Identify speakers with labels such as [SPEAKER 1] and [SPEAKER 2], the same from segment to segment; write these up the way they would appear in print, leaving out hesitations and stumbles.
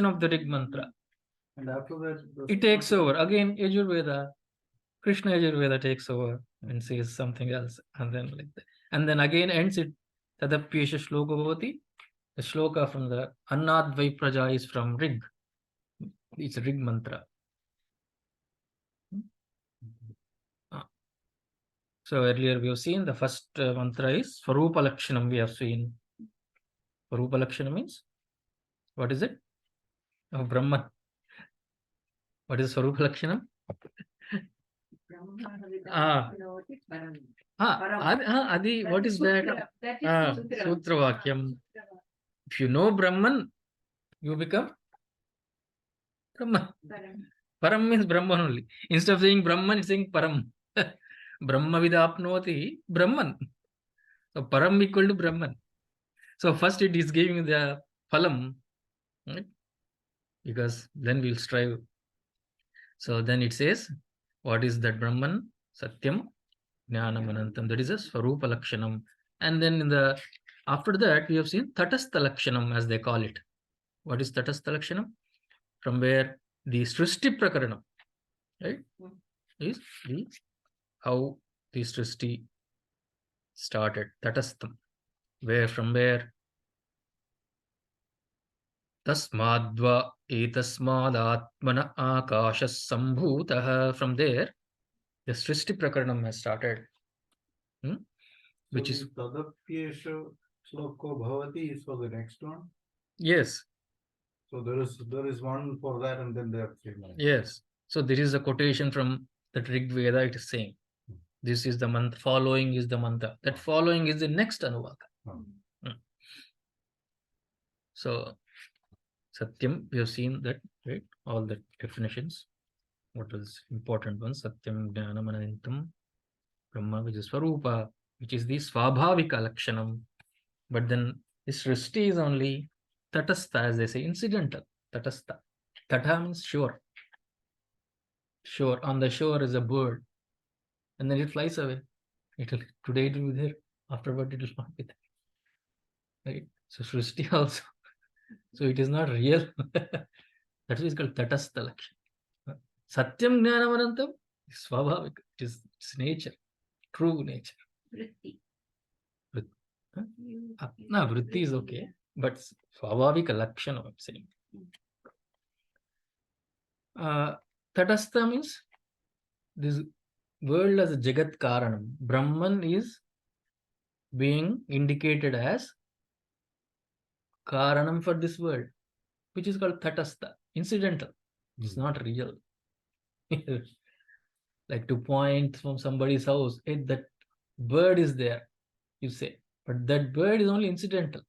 [SPEAKER 1] of the Rig mantra.
[SPEAKER 2] And after that,
[SPEAKER 1] It takes over. Again, Yajurveda, Krishna Yajurveda takes over and says something else. And then like that. And then again ends it. Tadapyesha shloka bhavati. The shloka from the Annadvai Praja is from Rig. It's a Rig mantra. So earlier we have seen the first mantra is Swarupa Lakshanam. We have seen. Swarupa Lakshanam means, what is it? Oh, Brahman. What is Swarupa Lakshanam? Adi, what is that? Sutra Vakyam. If you know Brahman, you become Brahman. Param means Brahman only. Instead of saying Brahman, it's saying Param. Brahma vidapnoti Brahman. So Param equal to Brahman. So first it is giving the phalam, right? Because then we'll strive. So then it says, what is that Brahman? Satyam Jnanam Anantam. That is a Swarupa Lakshanam. And then in the after that we have seen Tatastha Lakshanam, as they call it. What is Tatastha Lakshanam? From where the Srishti Prakaranam, right, is the how the Srishti started, Tatastham, where from where Tasmadva etasmadatmana akashas sambhutah, from there the Srishti Prakaranam has started. Which is
[SPEAKER 2] Tadapyesha Sloko Bhavati is for the next one.
[SPEAKER 1] Yes.
[SPEAKER 2] So there is one for that, and then there are three more.
[SPEAKER 1] Yes. So there is a quotation from the Rig Veda. It is saying, this is the mantra, following is the mantra. That following is the next Anuvaka. So Satyam, we have seen that, right? All the definitions. What was important one? Satyam Jnanam Anantam Brahma, which is Swarupa, which is the Swabhavika Lakshanam. But then this Srishti is only Tatastha, as they say, incidental. Tatastha. Tata means shore. Shore. On the shore is a bird. And then it flies away. Today it will be there. Afterward it will not be there. Right? So Srishti also. So it is not real. That is called Tatastha Lakshan. Satyam Jnanam Anantam is Swabhavika. It's nature. True nature.
[SPEAKER 3] Vritti.
[SPEAKER 1] No, Vritti is okay. But Swabhavika Lakshana, I'm saying. Tatastha means this world as a Jagat Karanam. Brahman is being indicated as Karanam for this world, which is called Tatastha, incidental. It's not real. Like to point from somebody's house, hey, that bird is there, you say, but that bird is only incidental.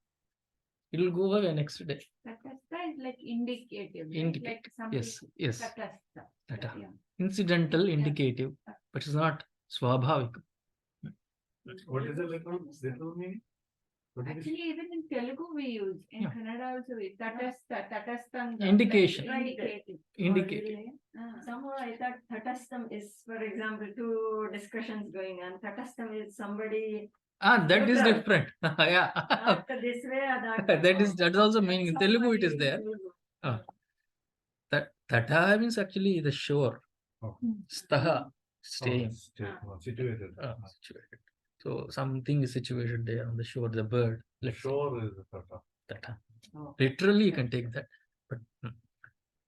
[SPEAKER 1] It will go away next day.
[SPEAKER 3] Tatastha is like indicative.
[SPEAKER 1] Like yes.
[SPEAKER 3] Tatastha.
[SPEAKER 1] Tata. Yeah. Incidental, indicative, but it's not Swabhavika.
[SPEAKER 2] What is the literal meaning?
[SPEAKER 3] Actually, even in Telugu we use. In Kannada also we Tatastha.
[SPEAKER 1] Indication.
[SPEAKER 3] Indicative.
[SPEAKER 4] Somehow I thought Tatastham is, for example, two discussions going on. Tatastham is somebody.
[SPEAKER 1] That is different. Yeah.
[SPEAKER 4] After this way or that.
[SPEAKER 1] That's also meaning. In Telugu it is there. That Tata means actually the shore. Staha, staying.
[SPEAKER 2] Situated.
[SPEAKER 1] Situated. So something is situated there on the shore, the bird.
[SPEAKER 2] The shore is the Tata.
[SPEAKER 1] Tata. Literally you can take that. But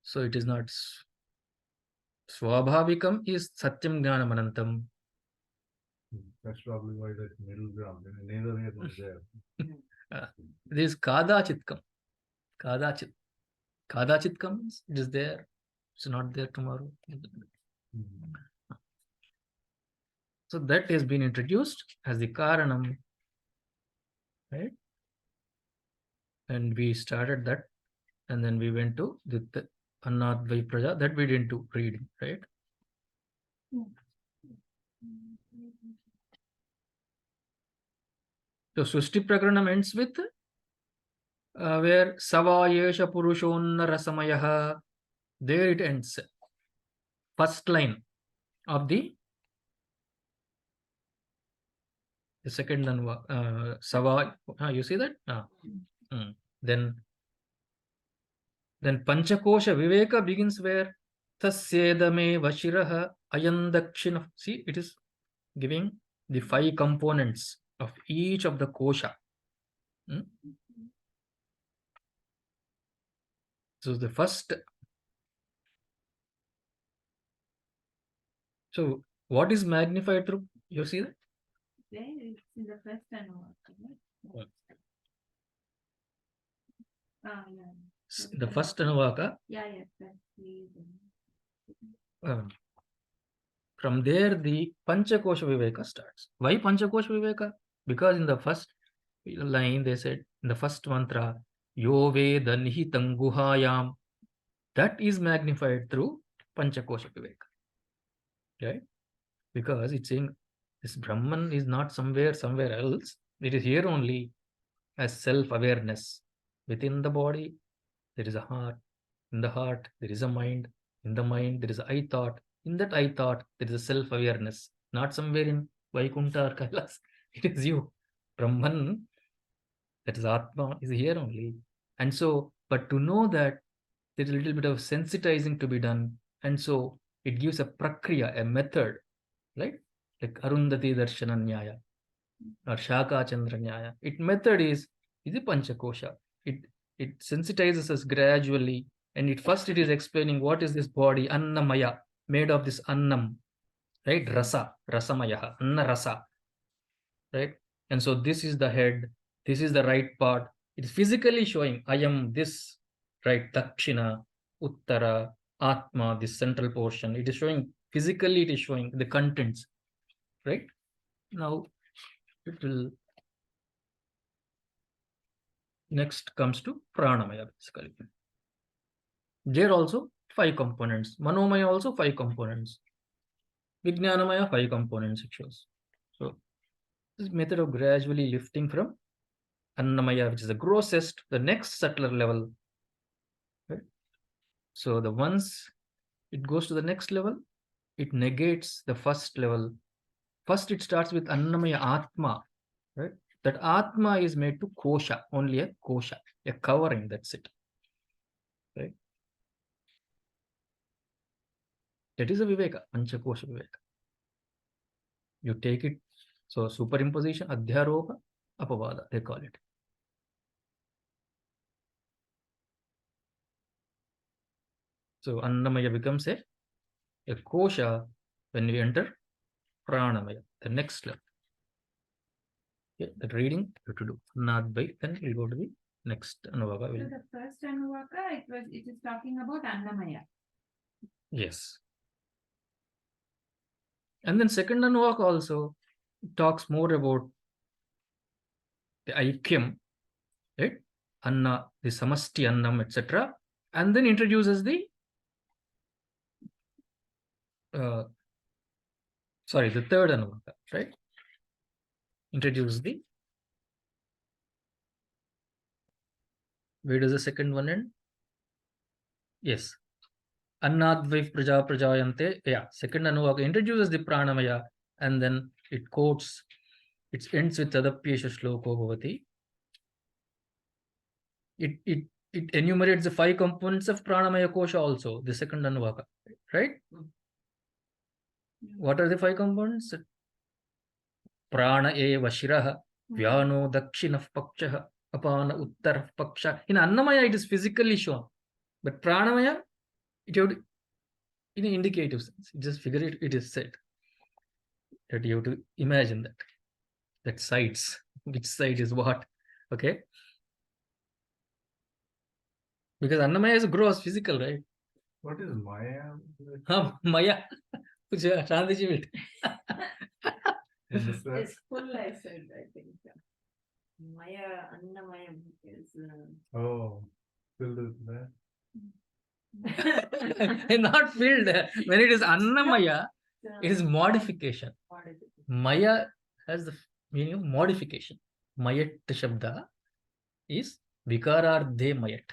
[SPEAKER 1] so it is not. Swabhavikam is Satyam Jnanam Anantam.
[SPEAKER 2] That's probably why that middle ground. Neither here nor there.
[SPEAKER 1] This is Kadachitkam. Kadachit. Kadachitkam means it is there. It's not there tomorrow. So that has been introduced as the Karanam. Right? And we started that. And then we went to the Annadvai Praja. That we didn't do reading, right? So Srishti Prakaranam ends with where Savayesha Purushonna Rasamayaha. There it ends. First line of the second Sava. You see that? Then Then Panchakosha Viveka begins where? Tasyedame Vashiraha Ayan Dakshina. See, it is giving the 5 components of each of the kosha. So the first. So what is magnified through? You see that?
[SPEAKER 3] There it's in the first Anuvaka, right? Yeah.
[SPEAKER 1] The first Anuvaka.
[SPEAKER 3] Yeah, that's the
[SPEAKER 1] From there, the Panchakosha Viveka starts. Why Panchakosha Viveka? Because in the first line, they said, in the first mantra, Yo Veda Nihitam Guhayam, that is magnified through Panchakosha Viveka. Right? Because it's saying this Brahman is not somewhere else. It is here only as self-awareness. Within the body, there is a heart. In the heart, there is a mind. In the mind, there is a I thought. In that I thought, there is a self-awareness. Not somewhere in Vaikuntha or Kailas. It is you. Brahman, that is Atma, is here only. And so, but to know that, there is a little bit of sensitizing to be done. And so, it gives a prakriya, a method, right? Like Arundhati Darshana Nyaya or Shaka Chandra Nyaya. Its method is the Panchakosha. It sensitizes us gradually. And it is explaining what is this body, Annamaya, made of this Annam, right? Rasa, Rasamaya, Anna Rasa, right? And so this is the head, this is the right part. It is physically showing, I am this, right? Dakshina, Uttara, Atma, this central portion. It is showing, physically it is showing the contents, right? Now, it will, next comes to Pranamaya, basically. There also 5 components. Manomaya also 5 components. Vijnanamaya 5 components it shows. So this method of gradually lifting from Annamaya, which is the grossest, the next subtler level. Right? So the once it goes to the next level, it negates the first level. First it starts with Annamaya Atma. Right? That Atma is made to kosha, only a kosha, a covering, that's it. Right? That is a Viveka, Panchakosha Viveka. You take it, so superimposition, Adhyaropa, Apavada, they call it. So Annamaya becomes a kosha when we enter Pranamaya, the next level. Okay, that reading you have to do. Not by, then we'll go to the next Anuvaka.
[SPEAKER 3] So the first Anuvaka, it is talking about Annamaya.
[SPEAKER 1] Yes. And then second Anuvaka also talks more about the Aikyam, right? Anna, the Samasti Annam, etc. And then introduces the the third Anuvaka, right? Introduce the, where does the second one end? Yes. Annadvaif Praja Prajayante. Yeah, second Anuvaka introduces the Pranamaya and then it quotes, it ends with Tadapyesha Shloko Bhavati. It enumerates the 5 components of Pranamaya Kosha also, the second Anuvaka, right? What are the 5 components? Prana eva shiraha, Vyano Dakshinah Pakshaha, Apana Uttarah Paksha. In Annamaya, it is physically shown, but Pranamaya, it would, in an indicative sense, just figure it is said that you have to imagine that sides, which side is what, okay? Because Annamaya is gross, physical, right?
[SPEAKER 2] What is Maya?
[SPEAKER 1] Maya, which Shantaji will.
[SPEAKER 2] In this
[SPEAKER 4] It's full, I said, I think. Maya, Annamaya is.
[SPEAKER 2] Oh, filled with that.
[SPEAKER 1] Not filled. When it is Annamaya, it is modification. Maya has the meaning of modification. Mayat Shabda is Vikarardhe Mayat.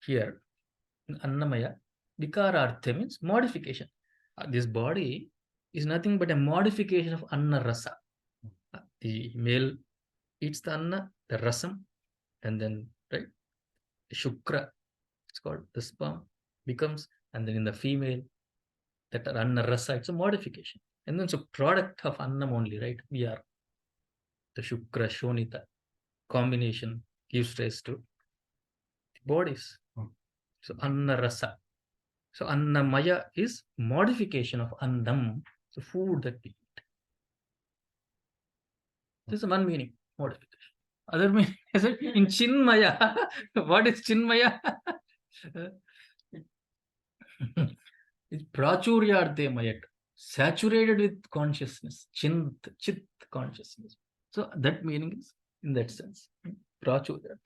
[SPEAKER 1] Here, in Annamaya, Vikarardhe means modification. This body is nothing but a modification of Anna Rasa. The male eats the Anna, the Rasam, and then, right, Shukra, It's called the sperm becomes, and then in the female, that are anna rasa, it's a modification. And then it's a product of annam only, right? We are the shukra, shonita combination gives rise to bodies. So anna rasa. So annamaya is modification of annam, so food that we eat. This is one meaning, modification. Other meaning is in Chinmaya. What is Chinmaya? It's prachuryarthe mayat, saturated with consciousness, chit consciousness. So that meaning is in that sense. Prachuryarthe.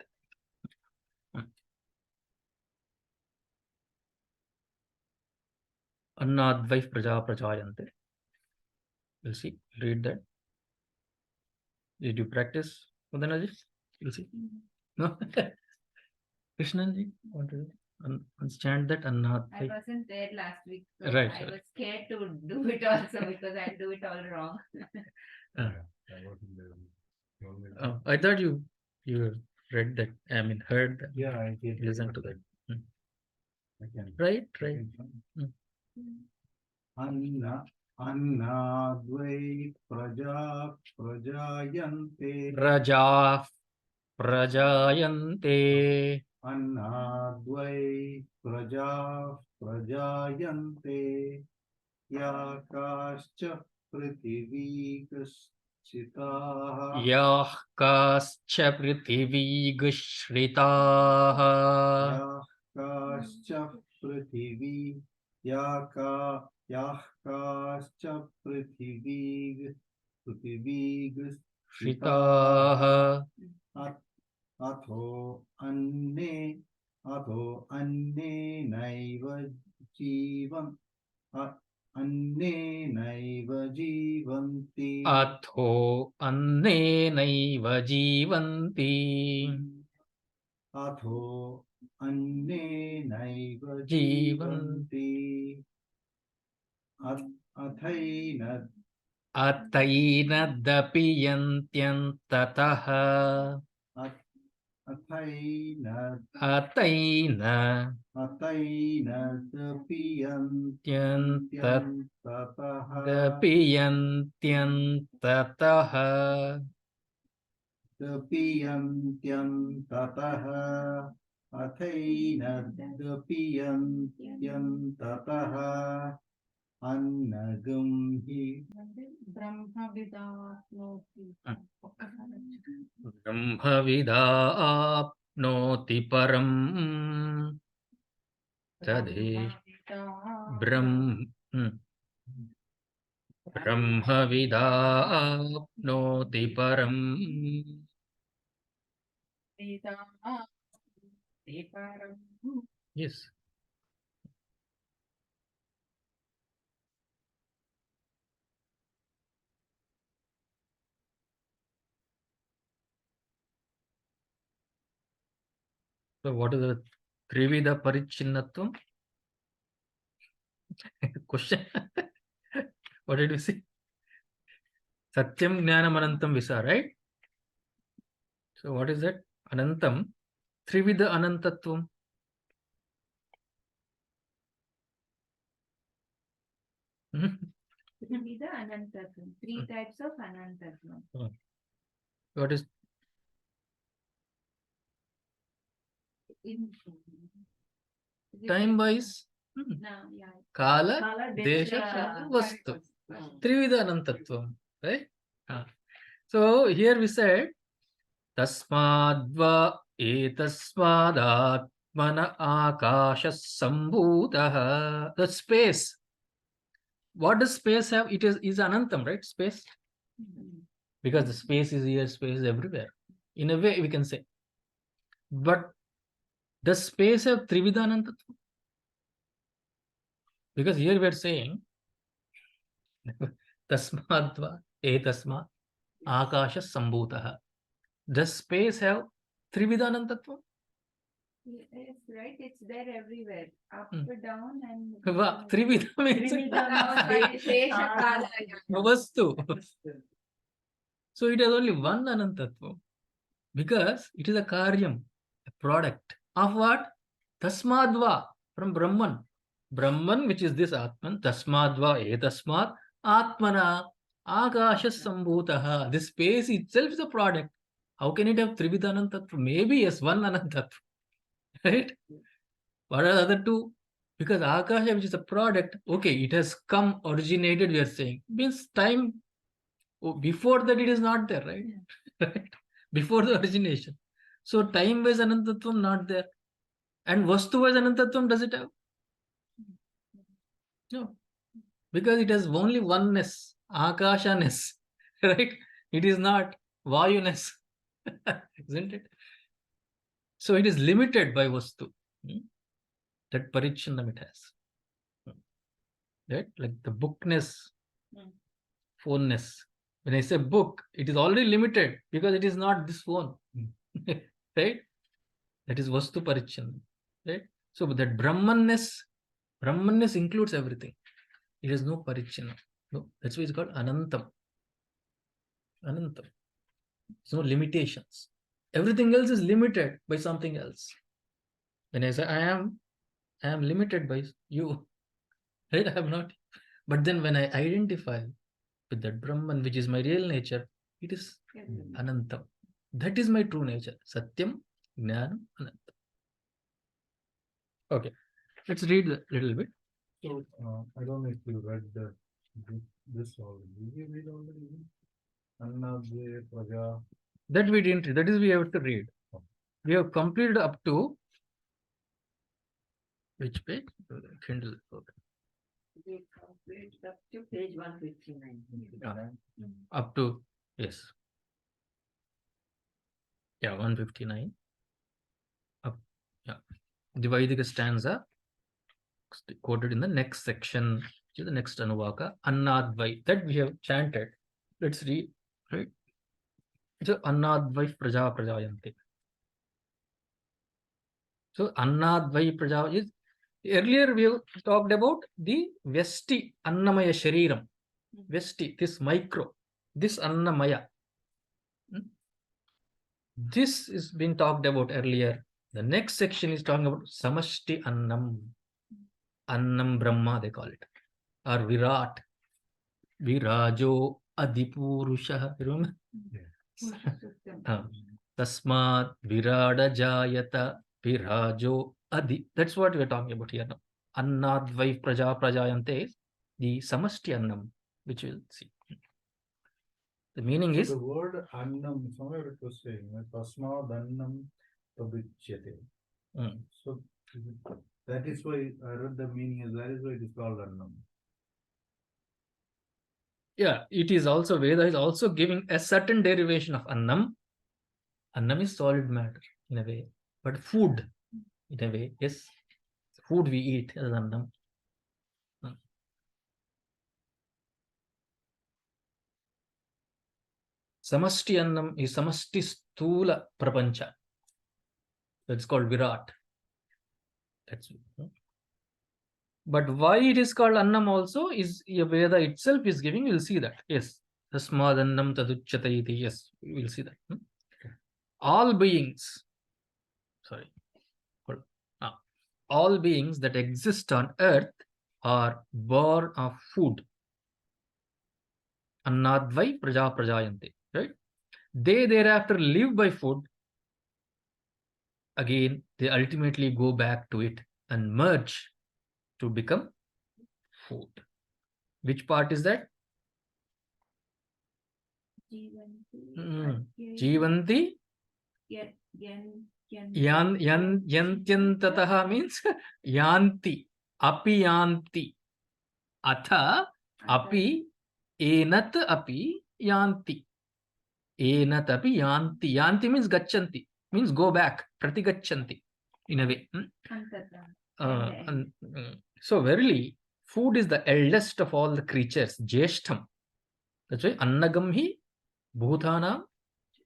[SPEAKER 1] Annadvai praja prajayante. You'll see, read that. Did you practice, Vandanaji? You'll see. No? Krishnaji, want to understand that?
[SPEAKER 3] I
[SPEAKER 1] Annadvai.
[SPEAKER 3] wasn't there last week, so
[SPEAKER 1] Right,
[SPEAKER 3] I
[SPEAKER 1] right.
[SPEAKER 3] was scared to do it also because I do it all wrong.
[SPEAKER 1] Uh,
[SPEAKER 2] I wasn't there. You only-
[SPEAKER 1] I thought you read that. I mean, heard that.
[SPEAKER 2] Yeah, I did.
[SPEAKER 1] Listen to that.
[SPEAKER 2] I can.
[SPEAKER 1] Right,
[SPEAKER 2] I
[SPEAKER 1] right.
[SPEAKER 2] can- अन्नाद्वै प्रजायन्ते
[SPEAKER 1] Raja prajayante.
[SPEAKER 2] अन्नाद्वै प्रजायन्ते याकाश्च पृथिवीकश्चिताः
[SPEAKER 1] Yah kascha prithivigushritaha.
[SPEAKER 2] याकाश्च पृथिवी याकाश्च पृथिवीगश्चिताः
[SPEAKER 1] Shritaha.
[SPEAKER 2] अथो अन्नेनैव जीवन्ति
[SPEAKER 1] Atho annenaiva jivanti.
[SPEAKER 2] अथो अन्नेनैव
[SPEAKER 1] जीवन्ति।
[SPEAKER 2] अथैन
[SPEAKER 1] Ataina dapiyantyantatah.
[SPEAKER 2] अथैन
[SPEAKER 1] Ataina dapiyantyantatah.
[SPEAKER 2] दपीयन्त्यन्ततः अथैन दपीयन्त्यन्ततः अन्नगं हि
[SPEAKER 1] Brahmavida apnoti param. Tadhe Brahmavida apnoti param. Yes. So what is the Trivida Parichinnatvam? Question. What did you say? Satyam Jnanam Anantam Visa, right? So what is that? Anantam. Trivida Anantatvam.
[SPEAKER 3] Be the Anantatvam. Three types of Anantatvam.
[SPEAKER 1] What is
[SPEAKER 3] In
[SPEAKER 1] time wise?
[SPEAKER 3] now, yeah.
[SPEAKER 1] Kala,
[SPEAKER 4] Kala,
[SPEAKER 1] Desha,
[SPEAKER 4] Desha,
[SPEAKER 1] Vastu. Trivida Anantatvam. Right? So here we said Tasmadva etasmadatmana akasha sambhutaha. The space. What does space have? It is Anantam, right? Space. Because the space is here, space is everywhere. In a way, we can say. But does space have Trivida Anantatvam? Because here we are saying Tasmadva etasma akasha sambhutaha. Does space have Trivida Anantatvam?
[SPEAKER 3] Yes, right. It's there everywhere. Up,
[SPEAKER 1] Hmm.
[SPEAKER 3] down, and
[SPEAKER 1] Trivida means
[SPEAKER 3] Desha, Kala, yeah.
[SPEAKER 1] Vastu. So it has only one Anantatvam. Because it is a karyam, a product of what? Tasmadva, from Brahman. Brahman, which is this Atman, Tasmadva etasmat Atmana Akasha Sambhutaha. This space itself is a product. How can it have Trivida Anantatva? Maybe yes, one Anantatva. Right? What are the other two? Because Akasha, which is a product, okay, it has come, originated, we are saying. Means time, before that it is not there, right? Right? Before the origination. So time-wise Anantatvam not there. And Vastu-wise Anantatvam, does it have? No. Because it has only oneness, Akashaness. Right? It is not Vayuness. Isn't it? So it is limited by Vastu. That Parichinam it has. Right? Like the bookness, phoneness. When I say book, it is already limited because it is not this phone. Right? That is Vastu Parichinam. Right? So that Brahmanness includes everything. It has no Parichinam. No, that's why it's called Anantam. Anantam. There's no limitations. Everything else is limited by something else. When I say I am limited by you. Right? I am not. But then when I identify with that Brahman, which is my real nature, it is Anantam. That is my true nature. Satyam, Jnanam, Anantam. Okay. Let's read a little bit.
[SPEAKER 2] So, I don't know if you read this already. Did you read already? Annadve Praja.
[SPEAKER 1] That we didn't read. That is, we have to read. We have completed up to which page? Kindle. Okay.
[SPEAKER 4] We complete up to page 159.
[SPEAKER 1] Up to, yes. Yeah, 159. Up, yeah. The Vaidika stanza quoted in the next section, which is the next Anuvaka, Annadvai. That we have chanted. Let's read, right? So, Annadvai Praja Prajayante. So, Annadvai Praja is, earlier we have talked about the Vesti Annamaya Shariram. Vesti, this micro, this Annamaya. This is being talked about earlier. The next section is talking about Samashti Annam. Annam Brahma, they call it. Or Virat. Virajo Adipurusha. Remember? Tasmat Virada Jayata Virajo Adi. That's what we are talking about here now. Annadvai Praja Prajayante is the Samashti Annam, which we'll see. The meaning is
[SPEAKER 2] the word Annam, somewhere it was saying, Tasmad Annam Tabichyate. So that is why I read the meaning is that is why it is called Annam.
[SPEAKER 1] Yeah, it is also, Veda is also giving a certain derivation of Annam. Annam is solid matter in a way, but food in a way, yes. Food we eat as Annam. Samashti Annam is Samashti Stula Prapancha. That's called Virat. That's but why it is called Annam also is Veda itself is giving, we'll see that. Yes. Tasmad Annam Taduchyataiti. Yes, we'll see that. All beings, sorry. All beings that exist on earth are born of food. Annadvai Praja Prajayante. Right? They thereafter live by food. Again, they ultimately go back to it and merge to become food. Which part is that? Jivanti. Yantyantataha means yanti. Api yanti. Atha api enat api yanti. Enat api yanti. Yanti means gachanti. Means go back. Pratigachanti. In a way. So verily, food is the eldest of all the creatures. Jeshtham. That's why Annagam hi Bhutanam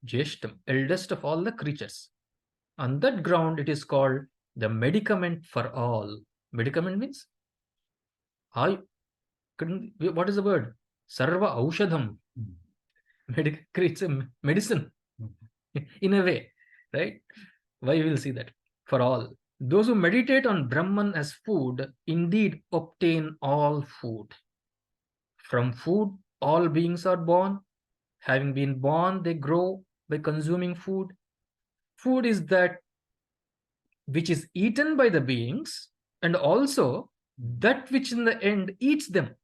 [SPEAKER 1] Jeshtham. Eldest of all the creatures. On that ground, it is called the medicament for all. Medicament means? What is the word? Sarva Aushadham. Creates a medicine. In a way. Right? Why we will see that? For all. Those who meditate on Brahman as food indeed obtain all food. From food, all beings are born. Having been born, they grow by consuming food. Food is that which is eaten by the beings, and also that which in the end eats them.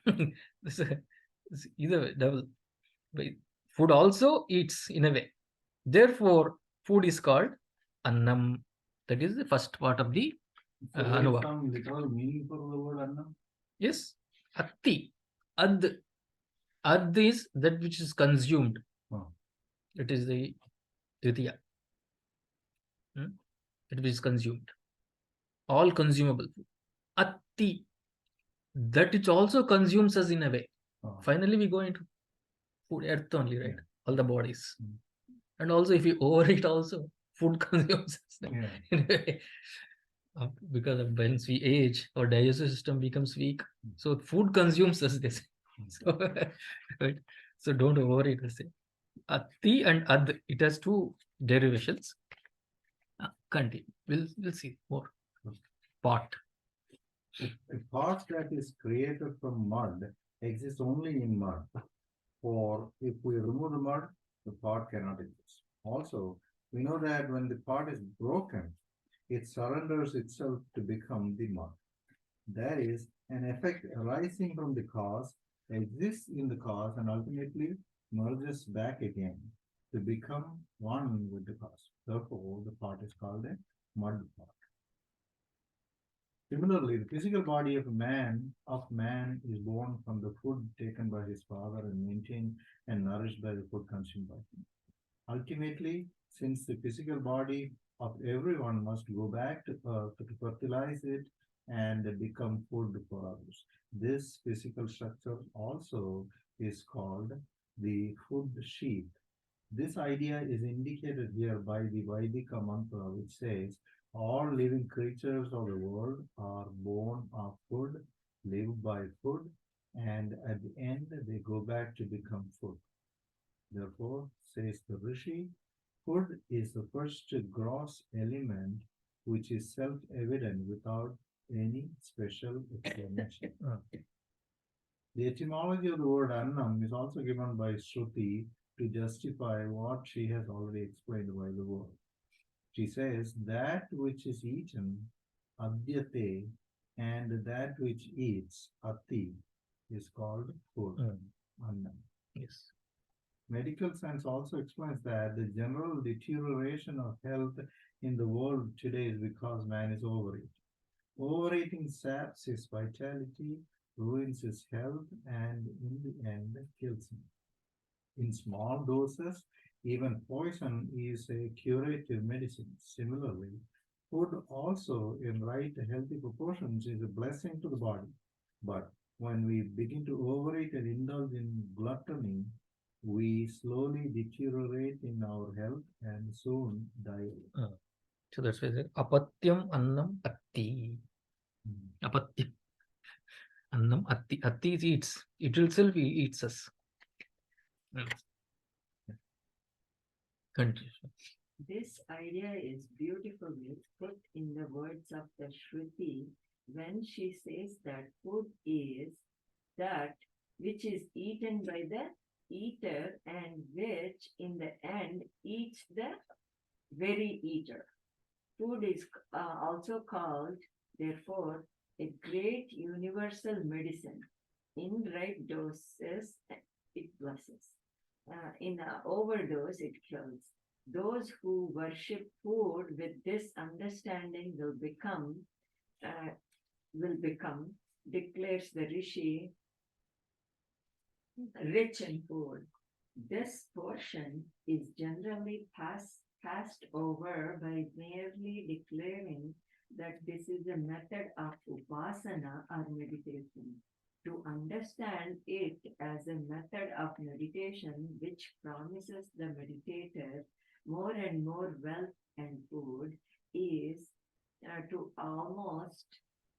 [SPEAKER 1] This either way, double. Food also eats in a way. Therefore, food is called annam. That is the first part of the
[SPEAKER 2] So there is
[SPEAKER 1] Anuvaka.
[SPEAKER 2] some literal meaning for the word annam.
[SPEAKER 1] Yes, atti. Ad. Ad is that which is consumed.
[SPEAKER 2] Oh.
[SPEAKER 1] It is the Taittiriya. That which is consumed. All consumable food. Atti. That it also consumes us in a way.
[SPEAKER 2] Oh.
[SPEAKER 1] Finally, we go into food, earth only, right?
[SPEAKER 2] Yeah.
[SPEAKER 1] All the bodies.
[SPEAKER 2] Mm.
[SPEAKER 1] And also, if you overeat, also food consumes us
[SPEAKER 2] Yeah.
[SPEAKER 1] in a way. Because of once we age, our digestive system becomes weak. So food consumes us. They say. So, right? So don't overeat. They say. Atti and ad. It has two derivations. Continue. We'll see more. Pot.
[SPEAKER 2] A pot that is created from mud exists only in mud. For if we remove the mud, the pot cannot exist. Also, we know that when the pot is broken, it surrenders itself to become the mud. That is, an effect arising from the cause exists in the cause and ultimately merges back again to become one with the cause. Therefore, the pot is called a mud pot. Similarly, the physical body of man is born from the food taken by his father and maintained and nourished by the food consumed by him. Ultimately, since the physical body of everyone must go back to earth to fertilize it and become food for others, this physical structure also is called the food sheath. This idea is indicated here by the Vaidika mantra, which says, all living creatures of the world are born of food, live by food, and at the end they go back to become food. Therefore, says the Rishi, food is the first gross element which is self-evident without any special explanation. The etymology of the word annam is also given by Shruti to justify what she has already explained by the word. She says that which is eaten, adyate, and that which eats, ati, is called food, annam.
[SPEAKER 1] Yes.
[SPEAKER 2] Medical science also explains that the general deterioration of health in the world today is because man is overeating. Overeating saps his vitality, ruins his health, and in the end kills him. In small doses, even poison is a curative medicine. Similarly, food also in right healthy proportions is a blessing to the body. But when we begin to overeat and indulge in gluttony, we slowly deteriorate in our health and soon die.
[SPEAKER 1] So that's why I said apatyam annam atti. Apatyam annam atti. Atti eats. It itself eats us. Continue.
[SPEAKER 4] This idea is beautifully put in the words of the Shruti when she says that food is that which is eaten by the eater and which in the end eats the very eater. Food is also called, therefore, a great universal medicine. In right doses, it blesses. In overdose, it kills. Those who worship food with this understanding will become, declares the Rishi, rich in food. This portion is generally passed over by merely declaring that this is a method of upasana or meditation. To understand it as a method of meditation which promises the meditator more and more wealth and food is to almost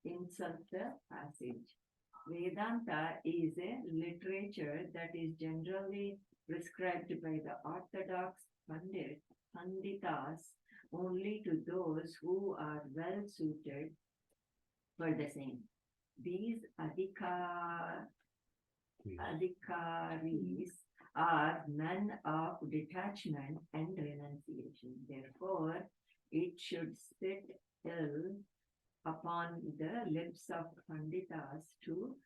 [SPEAKER 4] insult the passage. Vedanta is a literature that is generally prescribed by the orthodox panditas only to those who are well suited for the same. These adhikaris are men of detachment and renunciation. Therefore, it should sit ill upon the lips of Panditas to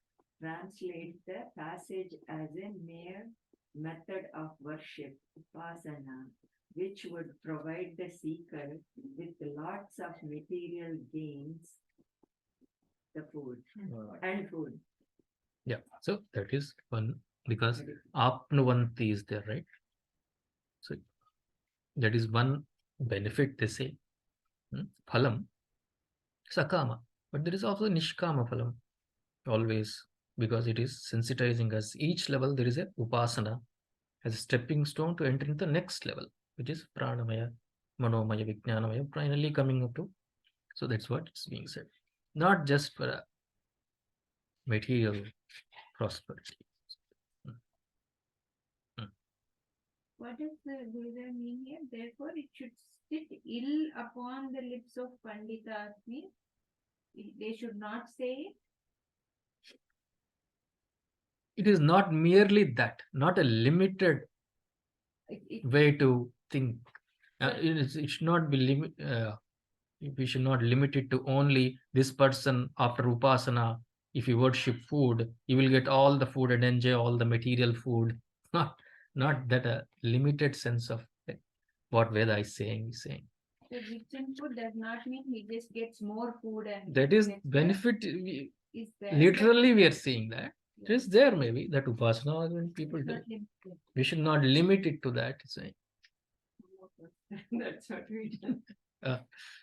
[SPEAKER 4] translate the passage as a mere method of worship, upasana, which would provide the seeker with lots of material gains, the food and food.
[SPEAKER 1] Yeah. So that is one, because apnuvanti is there, right? So that is one benefit they say. Phalam, sakama. But there is also nishkama phalam, always, because it is sensitizing us. Each level there is a upasana as a stepping stone to enter into the next level, which is pranamaya, manomaya, vijnanamaya, finally coming up to. So that's what it's being said. Not just for a material prosperity.
[SPEAKER 3] What does the Gurudev mean here? Therefore, it should sit ill upon the lips of Panditas. Means they should not say it.
[SPEAKER 1] It is not merely that, not a limited way to think. It should not be we should not limit it to only this person after upasana. If you worship food, you will get all the food and enjoy all the material food. Not that a limited sense of what Veda is saying.
[SPEAKER 3] So rich in food does not mean he just gets more food and
[SPEAKER 1] That is
[SPEAKER 3] gets
[SPEAKER 1] benefit.
[SPEAKER 3] is there.
[SPEAKER 1] Literally, we are seeing that. It is there, maybe that upasana when people do. We should not limit it to that. Saying.
[SPEAKER 4] That's what we do.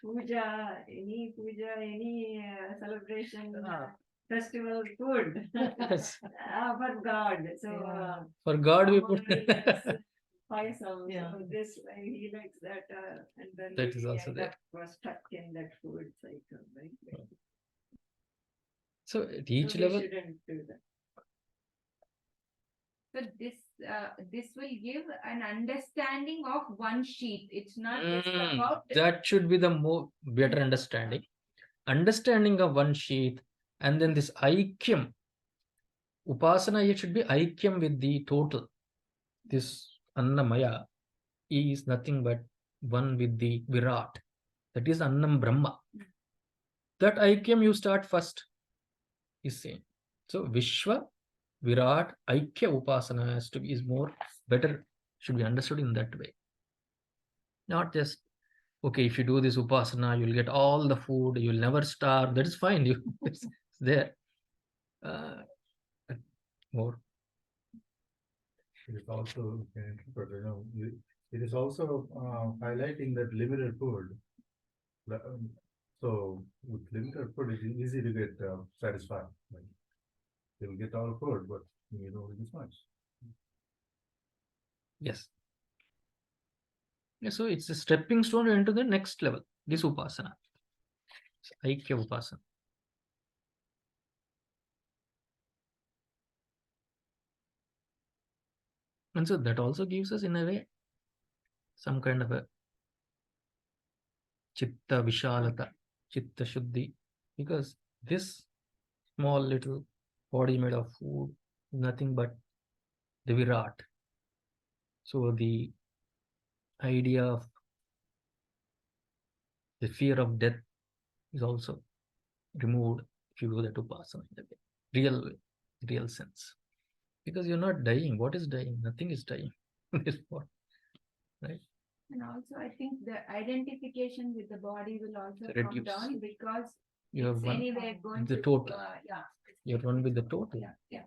[SPEAKER 4] Puja, any celebration, festival, food
[SPEAKER 1] Yes.
[SPEAKER 4] for God. So
[SPEAKER 1] For God, we put.
[SPEAKER 4] he likes payasam.
[SPEAKER 1] Yeah.
[SPEAKER 4] So this way he likes that, and then
[SPEAKER 1] That
[SPEAKER 4] we
[SPEAKER 1] is also
[SPEAKER 4] end
[SPEAKER 1] there.
[SPEAKER 4] up stuck in that food cycle, right?
[SPEAKER 1] So at each
[SPEAKER 4] So
[SPEAKER 1] level,
[SPEAKER 4] we shouldn't do that.
[SPEAKER 3] So this will give an understanding of one sheath. It's not just about
[SPEAKER 1] that should be the more better understanding. Understanding of one sheath, and then this aikyam. Upasana, it should be aikyam with the total. This annamaya is nothing but one with the virat. That is annam brahma. That aikyam you start first, is saying. So Vishwa, Virat, Aikya Upasana has to be is more better, should be understood in that way. Not just, okay, if you do this Upasana, you'll get all the food, you'll never starve. That is fine. It's there. More.
[SPEAKER 2] It is also, it is also highlighting that limited food. So with limited food, it is easy to get satisfied. Like, you'll get all food, but you don't eat this much.
[SPEAKER 1] Yes. Yeah, so it's a stepping stone into the next level. This Upasana. It's Aikya Upasana. And so that also gives us, in a way, some kind of a chitta vishalata, chitta shuddhi, because this small little body made of food, nothing but the virat. So the idea of the fear of death is also removed if you do that upasana in the real sense. Because you're not dying. What is dying? Nothing is dying. Right?
[SPEAKER 3] And also, I think the identification with the body will also come
[SPEAKER 1] Reduce.
[SPEAKER 3] down because
[SPEAKER 1] You have
[SPEAKER 3] it's
[SPEAKER 1] one
[SPEAKER 3] anyway going
[SPEAKER 1] the
[SPEAKER 3] to
[SPEAKER 1] total.
[SPEAKER 3] Yeah.
[SPEAKER 1] You're one with the total.
[SPEAKER 3] Yeah.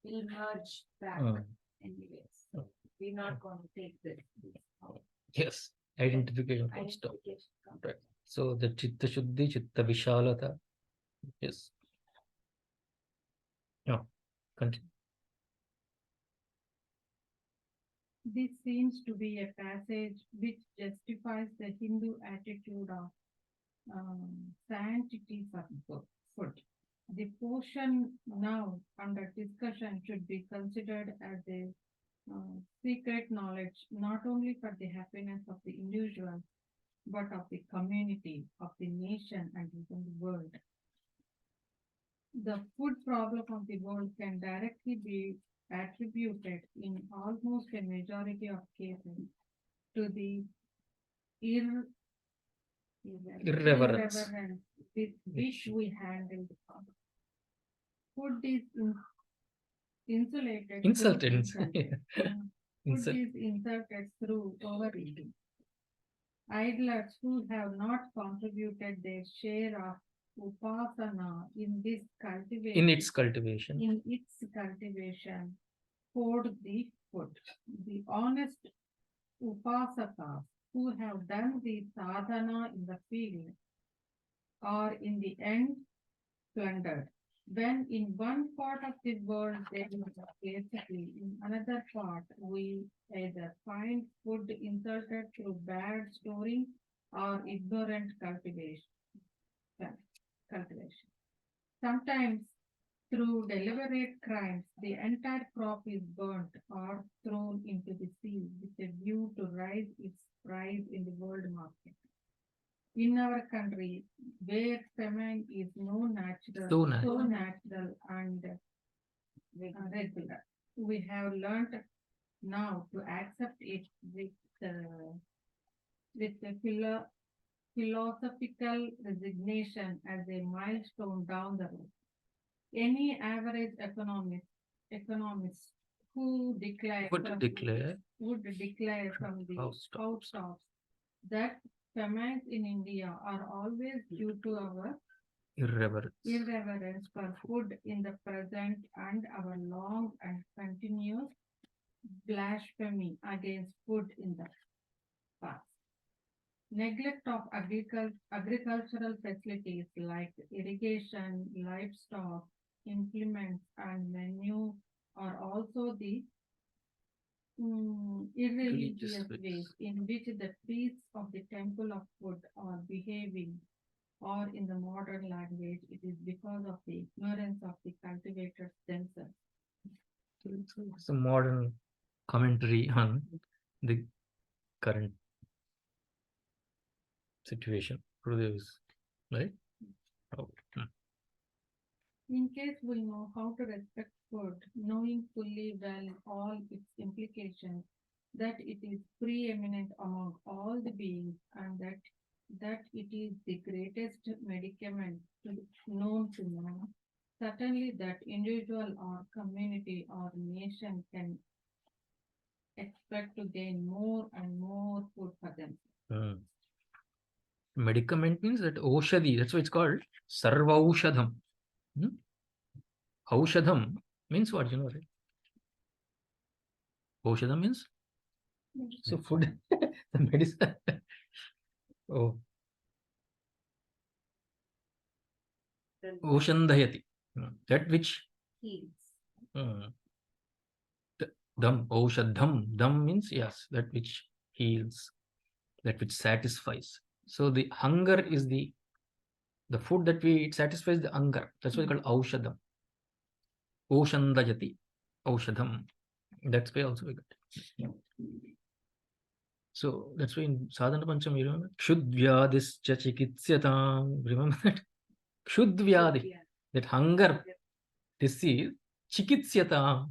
[SPEAKER 3] Will merge back anyways. So we're not going to take this.
[SPEAKER 1] Yes. Identification comes down.
[SPEAKER 3] Identification comes.
[SPEAKER 1] Right. So the chitta shuddhi, chitta vishalata. Yes. Yeah. Continue.
[SPEAKER 5] This seems to be a passage which justifies the Hindu attitude of sanctity for food. The portion now under discussion should be considered as a secret knowledge, not only for the happiness of the individual, but of the community, of the nation, and even the world. The food problem of the world can directly be attributed in almost a majority of cases to the ir-
[SPEAKER 1] Irreverence.
[SPEAKER 5] with which we handle the problem. Food is insulated. through
[SPEAKER 1] Insulted.
[SPEAKER 5] insult. Food
[SPEAKER 1] Insult.
[SPEAKER 5] is insulted through overeating. Idlers who have not contributed their share of upasana in this cultivation,
[SPEAKER 1] In its cultivation.
[SPEAKER 5] hoard the food. The honest upasakas who have done the sadhana in the field are in the end plundered. When in one part of the world there is a scarcity, in another part we either find food inserted through bad storing or ignorant cultivation. Sometimes through deliberate crimes, the entire crop is burnt or thrown into the sea with a view to raise its price in the world market. In our country, where famine is so natural and regular, we have learned now to accept it with a philosophical resignation as a milestone down the road. Any average economist who
[SPEAKER 1] Would declare
[SPEAKER 5] would declare from the
[SPEAKER 1] housetops.
[SPEAKER 5] housetops that famines in India are always due to our irreverence for food in the present and our long and continuous blasphemy against food in the past. Neglect of agricultural facilities like irrigation, livestock, implements, and manure are also the irreligious ways in which the priests of the temple of food are behaving, or in the modern language, it is because of the ignorance of the cultivators themselves.
[SPEAKER 1] It's a modern commentary on the current situation. Right? Oh.
[SPEAKER 5] In case we know how to respect food, knowing fully well all its implications, that it is preeminent among all the beings, and that it is the greatest medicament known to man, certainly that individual or community or nation can expect to gain more and more food for themselves.
[SPEAKER 1] Medicament means that Oshadi, that's why it's called Sarvaushadham. Aushadham means what, you know, right? Aushadham means? So food, the medicine. Oh. Oshandhayati. That which
[SPEAKER 3] Heals.
[SPEAKER 1] Dham, Oshadham. Dham means, yes, that which heals, that which satisfies. So the hunger is the food that we eat satisfies the hunger. That's why it's called Aushadham. Oshandayati. Aushadham. That's why also we get. So that's why in Sadhana Pancham, you remember? Kshudvyadischa chikitsatam. Remember that? Kshudvyadi. That hunger, disease, chikitsatam.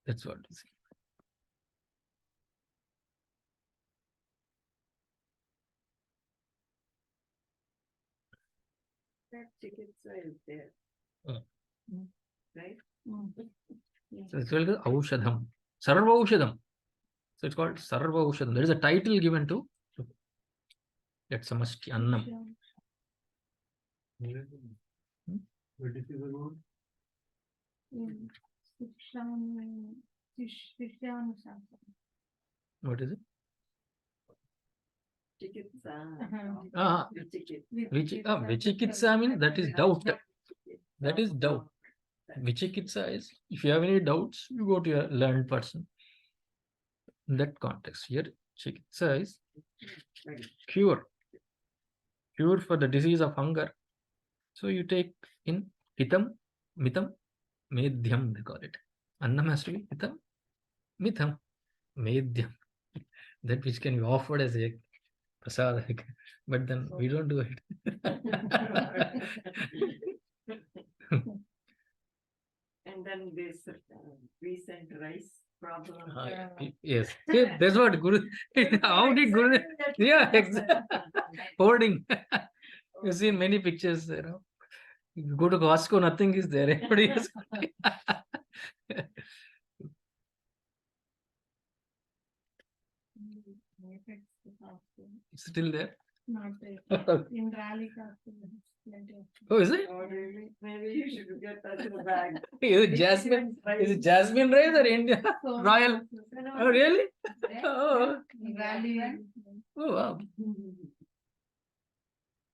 [SPEAKER 1] That's what it is.
[SPEAKER 4] That chikitsa is there. Right?
[SPEAKER 1] So it's called Aushadham. Sarvaushadham. So it's called Sarvaushadham. There is a title given to that Samashti Annam.
[SPEAKER 2] What is the word?
[SPEAKER 1] What is it?
[SPEAKER 4] Chikitsa.
[SPEAKER 1] Vichikitsa means that is doubt. That is doubt. Vichikitsa is, if you have any doubts, you go to a learned person. In that context, here, Chikitsa is cure. Cure for the disease of hunger. So you take in Hitam, Mitam, Medhyam, they call it. Annam has to be Hitam, Mitham, Medhyam. that which can be offered as a prasad, but then we don't do it.
[SPEAKER 4] And then this recent rice problem.
[SPEAKER 1] Yes, see, that's what Guru. How did Guru? Yeah, exactly. Hoarding. You see many pictures, You go to Costco, nothing is there. Everybody is. It's still there.
[SPEAKER 5] Not
[SPEAKER 1] Oh,
[SPEAKER 5] there. In Raleigh, plenty of.
[SPEAKER 1] is it?
[SPEAKER 4] Oh, really? Maybe you should get that in a bag.
[SPEAKER 1] Is it jasmine? Is it jasmine rice or India royal? Oh, really? Oh,
[SPEAKER 5] Raleigh.
[SPEAKER 1] oh wow.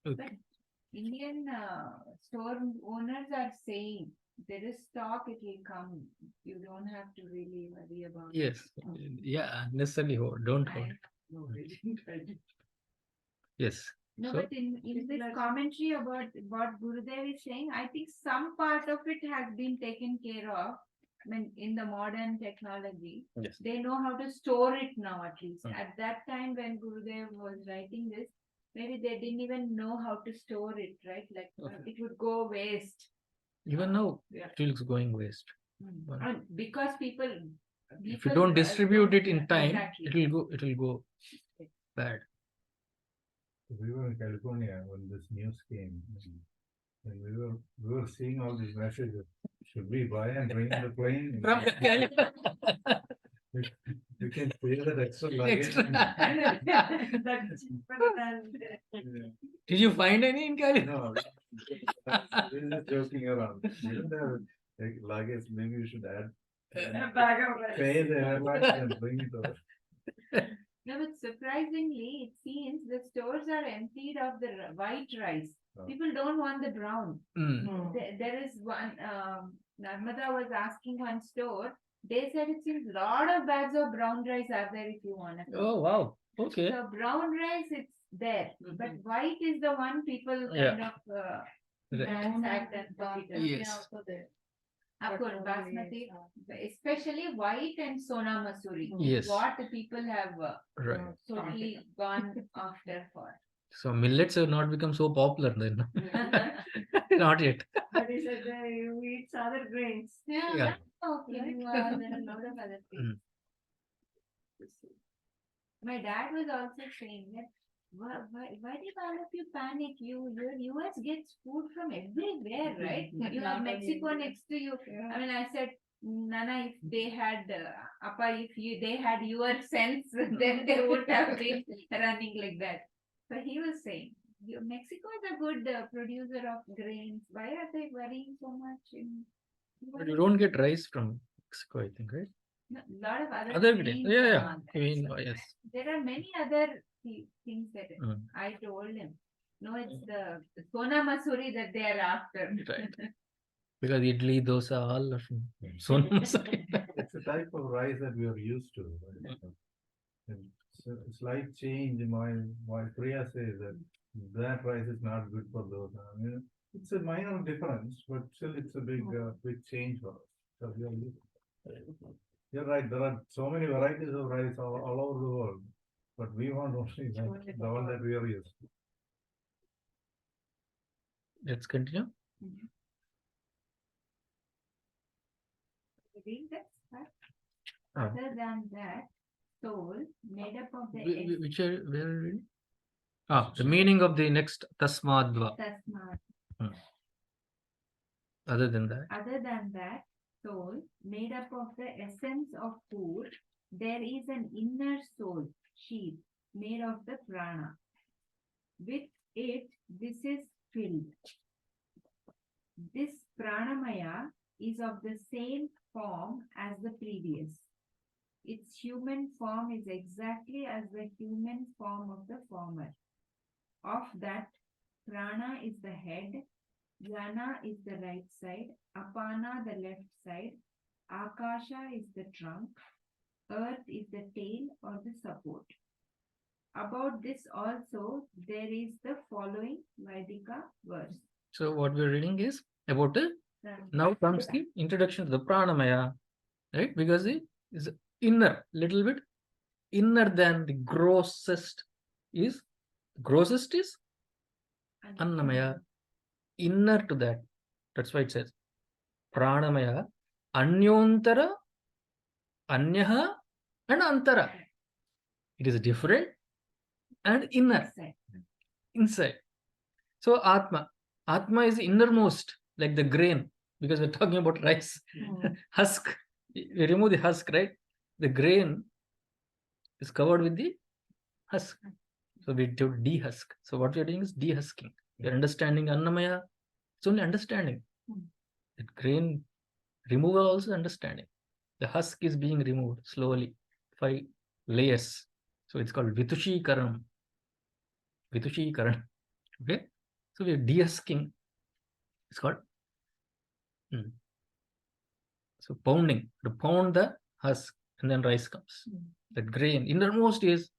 [SPEAKER 1] Okay.
[SPEAKER 3] Indian store owners are saying there is stock, it will come. You don't have to really worry about it.
[SPEAKER 1] Yes. Yeah, necessarily hold. Don't hold.
[SPEAKER 3] I-
[SPEAKER 4] No, we didn't. I didn't.
[SPEAKER 3] No,
[SPEAKER 1] Yes. So-
[SPEAKER 3] but in this commentary about what Gurudev is saying, I think some part of it has been taken care of. I mean, in the modern technology,
[SPEAKER 1] Yes.
[SPEAKER 3] they know how to store it now at least.
[SPEAKER 1] Mm.
[SPEAKER 3] At that time when Gurudev was writing this, maybe they didn't even know how to store it, right? Like
[SPEAKER 1] Okay.
[SPEAKER 3] it would go waste.
[SPEAKER 1] Even now,
[SPEAKER 3] Yeah.
[SPEAKER 1] still it's going waste. Well,
[SPEAKER 3] And because people.
[SPEAKER 1] If you don't distribute it in time,
[SPEAKER 3] Exactly.
[SPEAKER 1] it will go bad.
[SPEAKER 2] We were in California when this news came, and we were seeing all these messages. Should we buy and bring the plane?
[SPEAKER 1] From
[SPEAKER 2] You can pay that extra luggage.
[SPEAKER 1] Extra.
[SPEAKER 4] That's cheaper than.
[SPEAKER 2] Yeah.
[SPEAKER 1] Did you find any in Cali?
[SPEAKER 2] No, we're just joking around. We don't have like, luggage, maybe you should add.
[SPEAKER 4] A bag of rice.
[SPEAKER 2] Pay the airline and bring it over.
[SPEAKER 3] No, but surprisingly, it seems the stores are emptied of the white rice.
[SPEAKER 2] Oh.
[SPEAKER 3] People don't want the brown.
[SPEAKER 1] Mm.
[SPEAKER 3] There is one, Narmada was asking one store, they said it seems lot of bags of brown rice are there if you want to.
[SPEAKER 1] Oh wow. Okay.
[SPEAKER 3] So brown rice, it's there, but
[SPEAKER 4] Mhm.
[SPEAKER 3] white is the one people
[SPEAKER 1] Yeah.
[SPEAKER 3] kind of
[SPEAKER 1] Right.
[SPEAKER 3] ransacked and put it up.
[SPEAKER 1] Yes.
[SPEAKER 5] Also there.
[SPEAKER 3] Of course,
[SPEAKER 5] But
[SPEAKER 3] basmati,
[SPEAKER 5] only,
[SPEAKER 3] especially white and Sona Masuri.
[SPEAKER 1] Yes.
[SPEAKER 3] What the people have
[SPEAKER 1] Right.
[SPEAKER 3] totally gone after for.
[SPEAKER 1] So millets have not become so popular then. Not yet.
[SPEAKER 4] But he said you eat other grains.
[SPEAKER 1] Yeah.
[SPEAKER 3] Okay,
[SPEAKER 4] Right.
[SPEAKER 3] there are a lot of other things. My dad was also saying that why did all of you panic? Your US gets food from everywhere, right? You have Mexico next to you. I mean, I said, Nana, if they had Appa, they had your sense, then they would have been running like that. But he was saying, Mexico is a good producer of grains. Why are they worrying so much?
[SPEAKER 1] But you don't get rice from Mexico, I think, right?
[SPEAKER 3] A lot of
[SPEAKER 1] Other
[SPEAKER 3] grains
[SPEAKER 1] grains.
[SPEAKER 3] are
[SPEAKER 1] Yeah, yeah.
[SPEAKER 3] on
[SPEAKER 1] I mean,
[SPEAKER 3] that. So
[SPEAKER 1] yes.
[SPEAKER 3] there are many other things that
[SPEAKER 1] Mm.
[SPEAKER 3] I told him. No, it's the Sona Masuri that they are after.
[SPEAKER 1] Right. Because idli, dosa, all are from Sona Masuri.
[SPEAKER 2] It's a type of rice that we are used to. Right? And so slight change in while Priya says that rice is not good for those. I mean, it's a minor difference, but still it's a big change for us. So we are used to it. You're right. There are so many varieties of rice all over the world, but we want only the one that we are used to.
[SPEAKER 1] Let's continue.
[SPEAKER 3] Read that part.
[SPEAKER 1] Oh.
[SPEAKER 3] Other than that, soul made up of the
[SPEAKER 1] Which are where are we reading? The meaning of the next tasmadva.
[SPEAKER 3] Tasma.
[SPEAKER 1] Other than that,
[SPEAKER 3] Other than that, soul made up of the essence of food, there is an inner soul, sheath, made of the prana. With it, this is filled. This pranamaya is of the same form as the previous. Its human form is exactly as the human form of the former. Of that, prana is the head, Yana is the right side, Apana the left side, Akasha is the trunk, Earth is the tail or the support. About this also there is the following Vaidika verse.
[SPEAKER 1] so what we're reading is about it. Now comes the introduction to the pranamaya, right? Because it is inner, little bit inner than the grossest is Annamaya. Inner to that. That's why it says Pranamaya, Anyontara, Anyaha, and Antara. It is different and inner, inside. So Atma. Atma is innermost, like the grain, because we're talking about rice. Husk. We remove the husk, right? The grain is covered with the husk. So we do dehusk. So what we are doing is dehusking. We are understanding Annamaya. It's only understanding. That grain removal also understanding. The husk is being removed slowly, 5 layers. So it's called Vitushikaram. Vitushikaran. Okay. So we are dehusking. It's called. So pounding. To pound the husk and then rice comes. That grain. Innermost is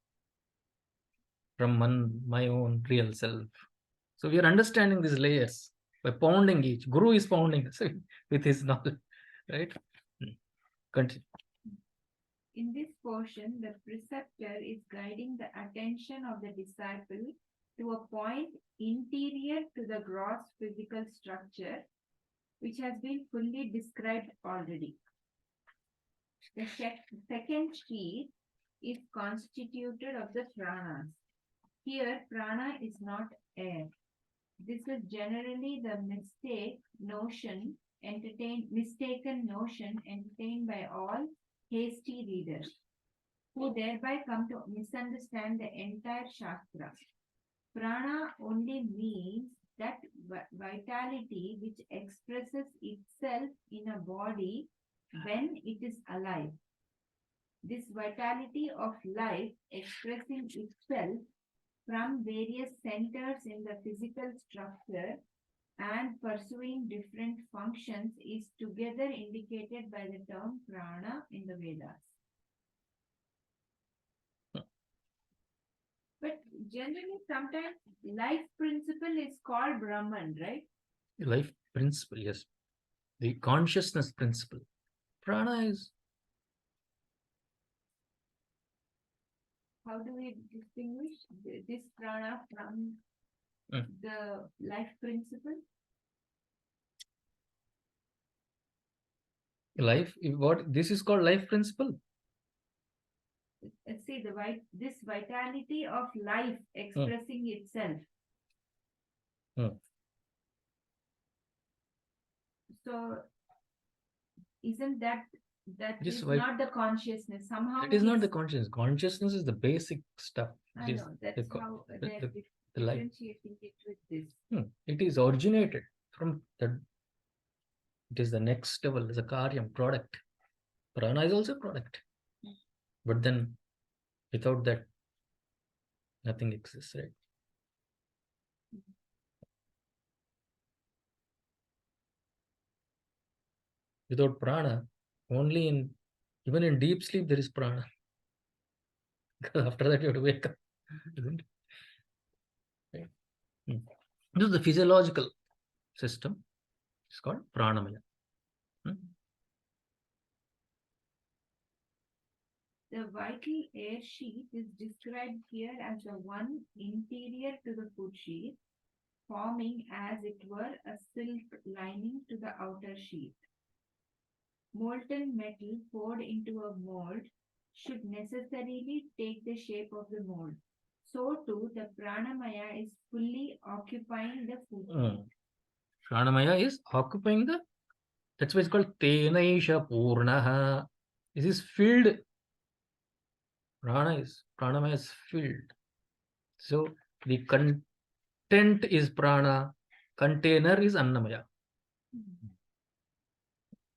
[SPEAKER 1] Brahman, my own real self. So we are understanding these layers by pounding each. Guru is pounding us with his knowledge, right? Continue.
[SPEAKER 3] In this portion, the preceptor is guiding the attention of the disciple to a point interior to the gross physical structure, which has been fully described already. The second sheet is constituted of the pranas. Here, prana is not air. This is generally the mistaken notion entertained by all hasty readers, who thereby come to misunderstand the entire Shastra. Prana only means that vitality which expresses itself in a body when it is alive. This vitality of life expressing itself from various centers in the physical structure and pursuing different functions is together indicated by the term prana in the Vedas. But generally, sometimes life principle is called Brahman, right?
[SPEAKER 1] Life principle, yes. The consciousness principle. Prana is.
[SPEAKER 3] How do we distinguish this prana from the life principle?
[SPEAKER 1] Life, what this is called life principle.
[SPEAKER 3] See this vitality of life expressing itself. So isn't that is not the consciousness somehow?
[SPEAKER 1] It is not the consciousness. Consciousness is the basic stuff.
[SPEAKER 3] I know that's how they're
[SPEAKER 1] the life.
[SPEAKER 3] differentiating it with this.
[SPEAKER 1] It is originated from the. It is the next level as a karyam product. Prana is also a product, but then without that, nothing exists, right? Without prana, only even in deep sleep there is prana. Because after that you have to wake up, isn't it? Right? This is the physiological system. It's called pranamaya.
[SPEAKER 3] The vital air sheath is described here as the one interior to the food sheath, forming as it were a silk lining to the outer sheath. Molten metal poured into a mold should necessarily take the shape of the mold. So too, the pranamaya is fully occupying the food sheath.
[SPEAKER 1] Pranamaya is occupying the. That's why it's called Tenaisha Purnaha. This is filled. Pranamaya is filled. So the content is prana, container is Annamaya.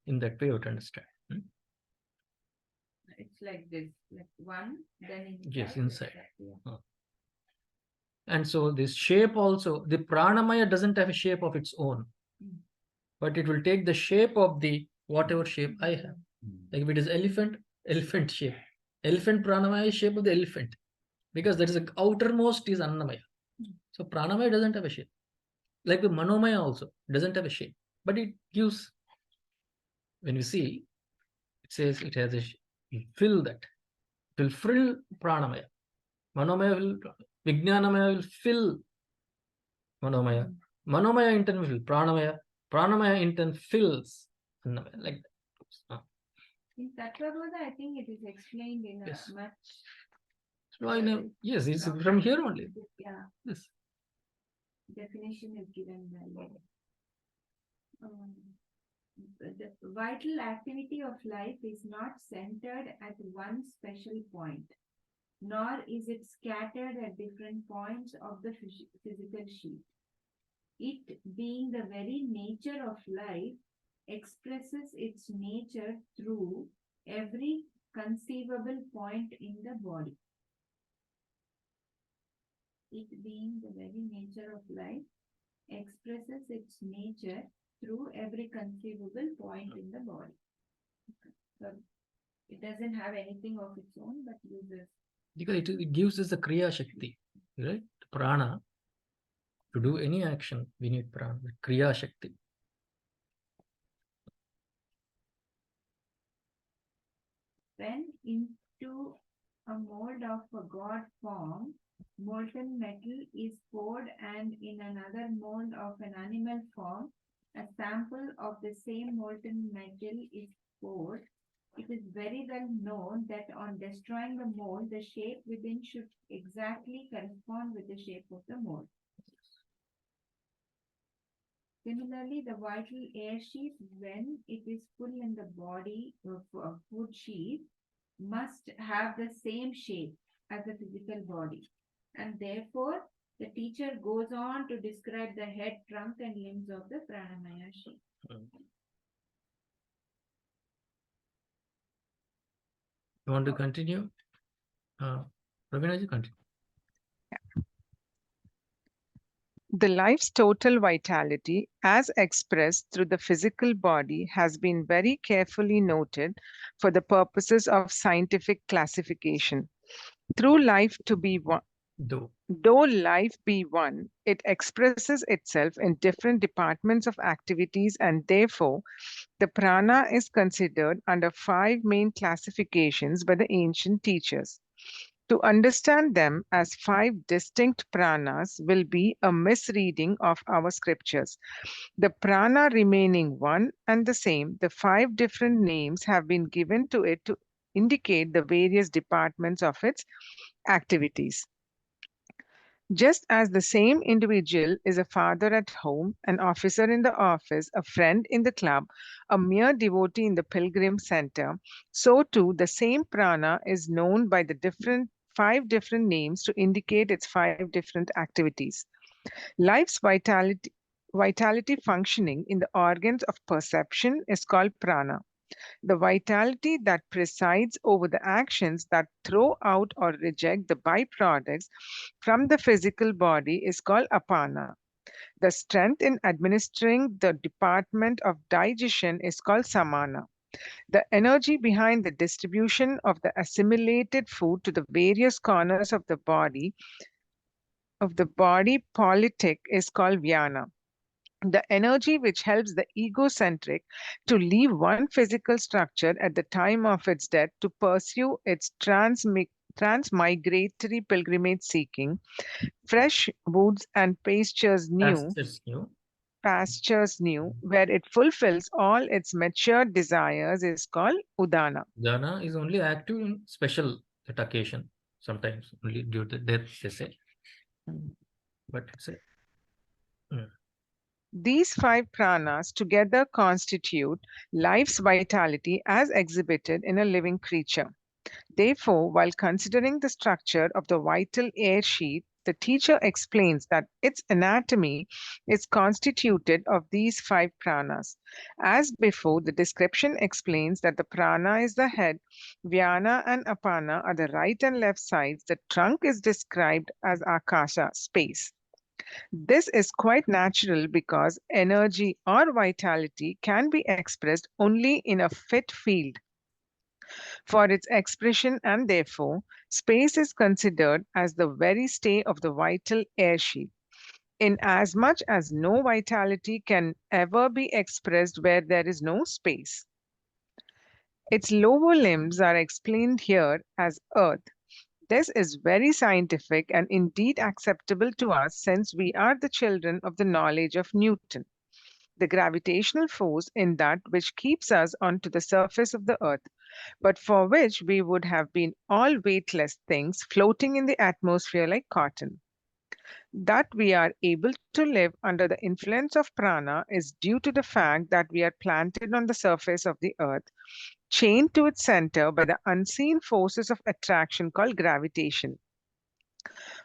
[SPEAKER 1] In that way you have to understand.
[SPEAKER 3] It's like this, like one, then inside.
[SPEAKER 1] Yes, inside. And so this shape also, the pranamaya doesn't have a shape of its own, but it will take the shape of the whatever shape I have. Like if it is elephant shape. Elephant pranamaya is shape of the elephant, because that is the outermost is Annamaya. So pranamaya doesn't have a shape. Like the manomaya also doesn't have a shape, but it gives. When we see, it says it has a you fill that. will fill Pranamaya. Manomaya will, Vijnanamaya will fill Manomaya. Manomaya in turn will fill Pranamaya. Pranamaya in turn fills Annamaya, like that.
[SPEAKER 3] In Tattvaboda, I think it is explained in
[SPEAKER 1] Yes.
[SPEAKER 3] a much.
[SPEAKER 1] So I know, yes, it's from here only.
[SPEAKER 3] Yeah,
[SPEAKER 1] Yes.
[SPEAKER 3] definition is given by. The vital activity of life is not centered at one special point, nor is it scattered at different points of the physical sheet. It, being the very nature of life, expresses its nature through every conceivable point in the body. It, being the very nature of life, expresses its nature through every conceivable point in the body. So it doesn't have anything of its own, but uses.
[SPEAKER 1] Because it gives us the Kriya Shakti, right? Prana. To do any action, we need Prana, Kriya Shakti.
[SPEAKER 3] When into a mold of a god form, molten metal is poured, and in another mold of an animal form, a sample of the same molten metal is poured. It is very well known that on destroying the mold, the shape within should exactly correspond with the shape of the mold. Similarly, the vital air sheath, when it is full in the body of a food sheath, must have the same shape as the physical body. And therefore, the teacher goes on to describe the head, trunk, and limbs of the pranamaya sheath.
[SPEAKER 1] You want to continue? Ravinaji, continue.
[SPEAKER 6] The life's total vitality, as expressed through the physical body, has been very carefully noted for the purposes of scientific classification. Though life be one, it expresses itself in different departments of activities, and therefore the prana is considered under 5 main classifications by the ancient teachers. To understand them as 5 distinct pranas will be a misreading of our scriptures. The prana remaining one and the same, the 5 different names have been given to it to indicate the various departments of its activities. Just as the same individual is a father at home, an officer in the office, a friend in the club, a mere devotee in the pilgrim center, so too the same prana is known by the 5 different names to indicate its 5 different activities. Life's vitality functioning in the organs of perception is called prana. The vitality that presides over the actions that throw out or reject the byproducts from the physical body is called apana. The strength in administering the department of digestion is called samana. The energy behind the distribution of the assimilated food to the various corners of the body politic is called vyana. The energy which helps the egocentric to leave one physical structure at the time of its death to pursue its transmigratory pilgrimage seeking fresh woods and pastures new, where it fulfills all its mature desires is called udana.
[SPEAKER 1] Udana is only active in special occasion, sometimes only due to death, they say. But it's a
[SPEAKER 6] These 5 pranas together constitute life's vitality as exhibited in a living creature. Therefore, while considering the structure of the vital air sheath, the teacher explains that its anatomy is constituted of these 5 pranas. As before, the description explains that the prana is the head, vyana and apana are the right and left sides, the trunk is described as akasha, space. This is quite natural because energy or vitality can be expressed only in a fit field for its expression, and therefore space is considered as the very stay of the vital air sheath. Inasmuch as no vitality can ever be expressed where there is no space. Its lower limbs are explained here as earth. This is very scientific and indeed acceptable to us since we are the children of the knowledge of Newton, the gravitational force in that which keeps us onto the surface of the earth, but for which we would have been all weightless things floating in the atmosphere like cotton. That we are able to live under the influence of prana is due to the fact that we are planted on the surface of the earth, chained to its center by the unseen forces of attraction called gravitation.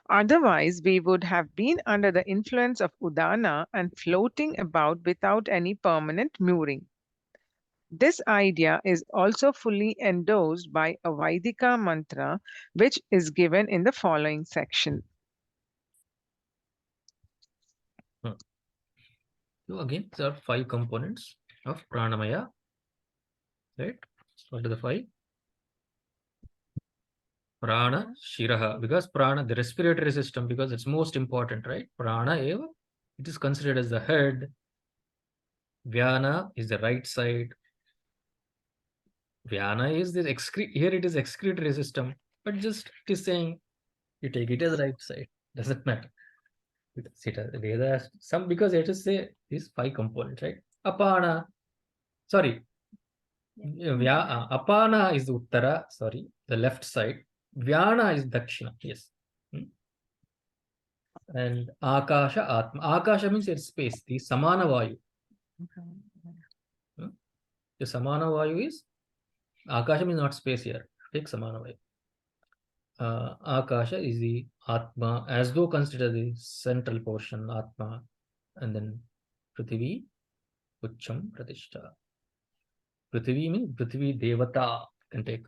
[SPEAKER 6] Otherwise, we would have been under the influence of udana and floating about without any permanent mooring. This idea is also fully endorsed by a Vaidika mantra, which is given in the following section.
[SPEAKER 1] So again, there are 5 components of pranamaya, right? What are the 5? Prana, Shiraha, because prana, the respiratory system, because it's most important, right? Prana, eva, it is considered as the head. Vyana is the right side. Vyana is the here it is excretory system, but just it is saying you take it as right side. Doesn't matter. Vedas, some because it is say these 5 components, right? Apana, sorry. Apana is the Uttara, sorry, the left side. Vyana is Dakshina, yes. And Akasha, Atma. Akasha means it's space, the Samana Vayu. The Samana Vayu is, Akasha means not space here. Take Samana Vayu. Akasha is the Atma, as though consider the central portion, Atma. And then Prithvi, Ucham, Pratishta. Prithvi means Prithvi Devata, can take.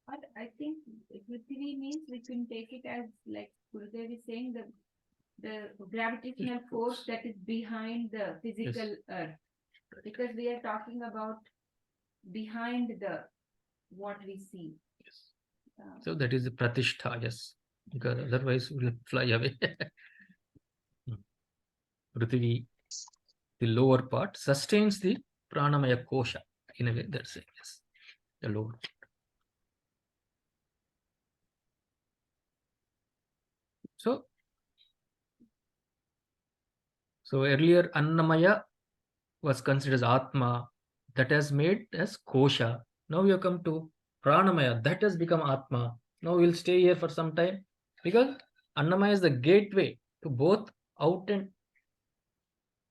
[SPEAKER 3] But I think Prithvi means we can take it as like Gurudev is saying the gravitational force that is behind the physical earth. Because we are talking about behind the what we see.
[SPEAKER 1] So that is the Pratishtha, yes. Because otherwise we will fly away. Prithvi, the lower part, sustains the pranamaya kosha. In a way, that's it. Yes. The lower. So earlier Annamaya was considered as Atma, that has made as Kosha. Now we have come to Pranamaya, that has become Atma. Now we'll stay here for some time because Annamaya is the gateway to both out and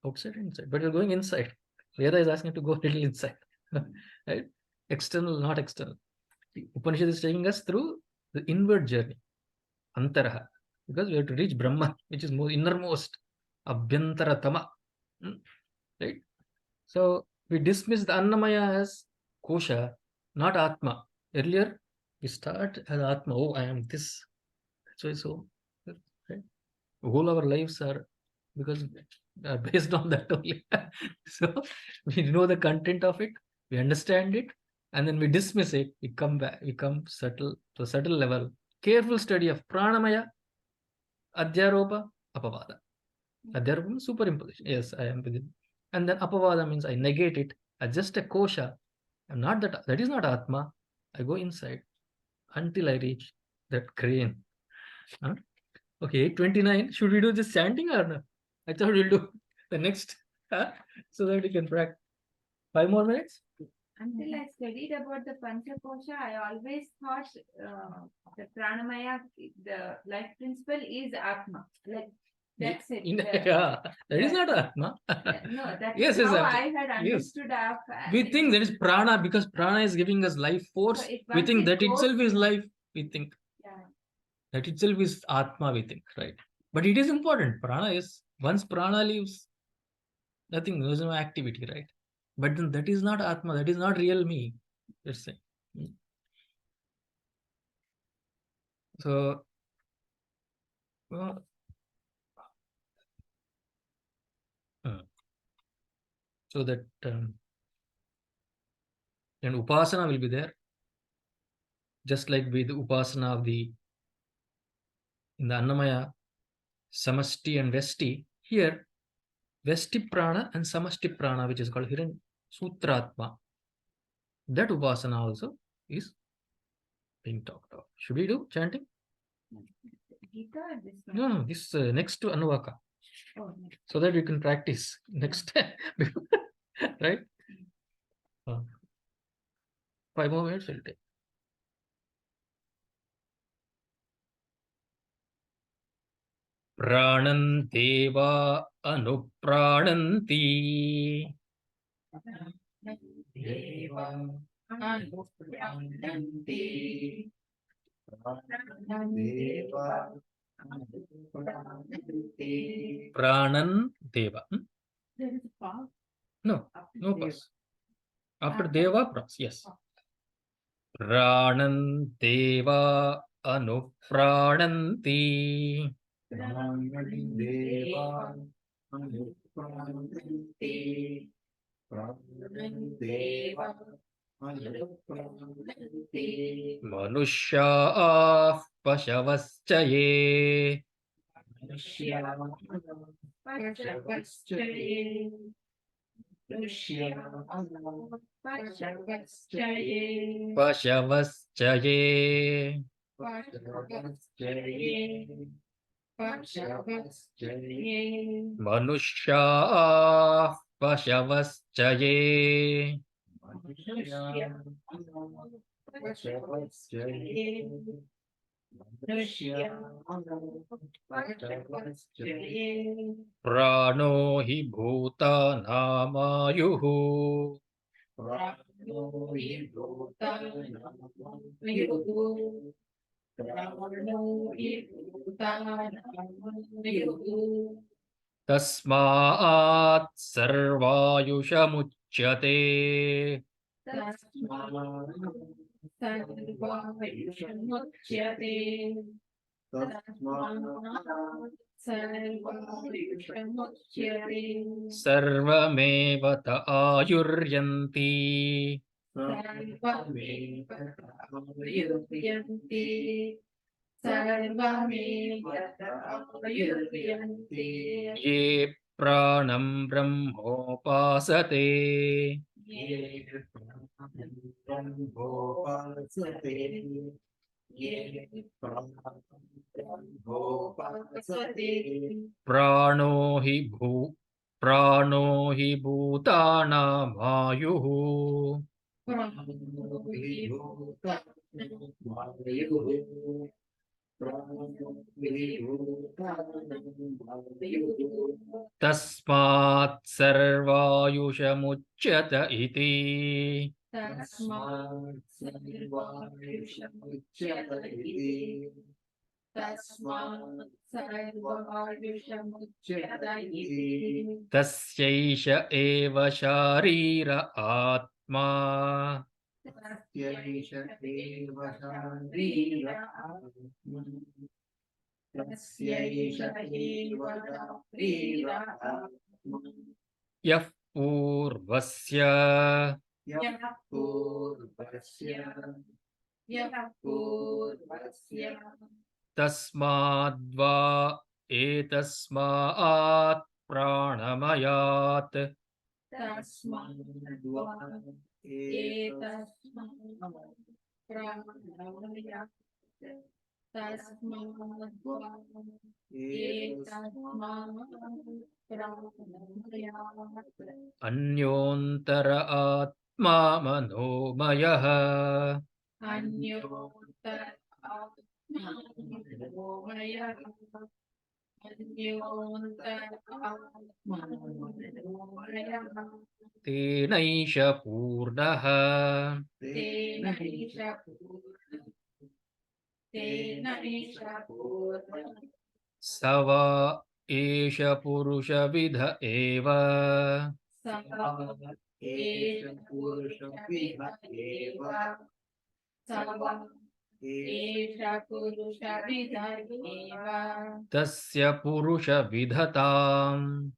[SPEAKER 1] outside and inside. But you're going inside. Veda is asking to go a little inside. Right? External, not external. The Upanishad is taking us through the inward journey. Antaraha. Because we have to reach Brahman, which is more innermost. Abhyantaratama. Right? So we dismiss the Annamaya as Kosha, not Atma. Earlier, we start as Atma. Oh, I am this. That's why so. Right? All our lives are because are based on that only. So we know the content of it, we understand it, and then we dismiss it. We come back, we come subtle to a subtle level. Careful study of Pranamaya, Adhyaropa, Apavada. Adhyaropa means superimposition. Yes, I am within. And then Apavada means I negate it. I just a kosha. I'm not that. That is not Atma. I go inside until I reach that crane. Huh? Okay, 29. Should we do this chanting or no? I thought we'll do the next so that we can practice. 5 more minutes?
[SPEAKER 3] Until I studied about the Panchakosha, I always thought the Pranamaya, the life principle is Atma. Like that's it.
[SPEAKER 1] Yeah, that is not Atma.
[SPEAKER 3] No, that's
[SPEAKER 1] Yes,
[SPEAKER 3] how
[SPEAKER 1] yes,
[SPEAKER 3] I had understood of.
[SPEAKER 1] We think that is prana because prana is giving us life force.
[SPEAKER 3] So
[SPEAKER 1] We think that
[SPEAKER 3] goes
[SPEAKER 1] itself is life. We think
[SPEAKER 3] Yeah.
[SPEAKER 1] that itself is Atma, we think, right? But it is important. Prana is, once prana leaves, nothing, there is no activity, right? But then that is not Atma, that is not real me. Let's say. So, so that and upasana will be there, just like with the upasana of the in the Annamaya, Samasti and Vesti. Here, Vesti Prana and Samasti Prana, which is called Hiran Sutratma. That Upasana also is being talked about. Should we do chanting?
[SPEAKER 3] Gita or this one?
[SPEAKER 1] No, this next to Anuvaka.
[SPEAKER 3] Oh, no.
[SPEAKER 1] So that you can practice next time. Right? 5 more minutes will take. Pranam deva anuprananti.
[SPEAKER 5] Deva anuprananti.
[SPEAKER 2] Deva
[SPEAKER 1] Pranan deva.
[SPEAKER 5] There is a pause.
[SPEAKER 1] No, no pause. After deva, pause. Yes. Pranan deva anuprananti.
[SPEAKER 2] Deva
[SPEAKER 1] Manushya pashavascha ye. Pashavascha ye. Manushya pashavascha ye. Prano hi bhuta namayuhu. Tasmaat sarvayushamuchyate. Sarvameva ta ayuryanti. Ye pranam brahmopasate. Prano hi bhutanamaayuhu. Tasmat sarvayushamuchyata iti. Tasyaisha eva sharira atma. Yah purvasya. Tasmadva etasmaat pranamayat. Anyontara atma manomayah. Tenaisha purnaha. Sava esha purusha vidha eva. Tasya purusha vidhatam.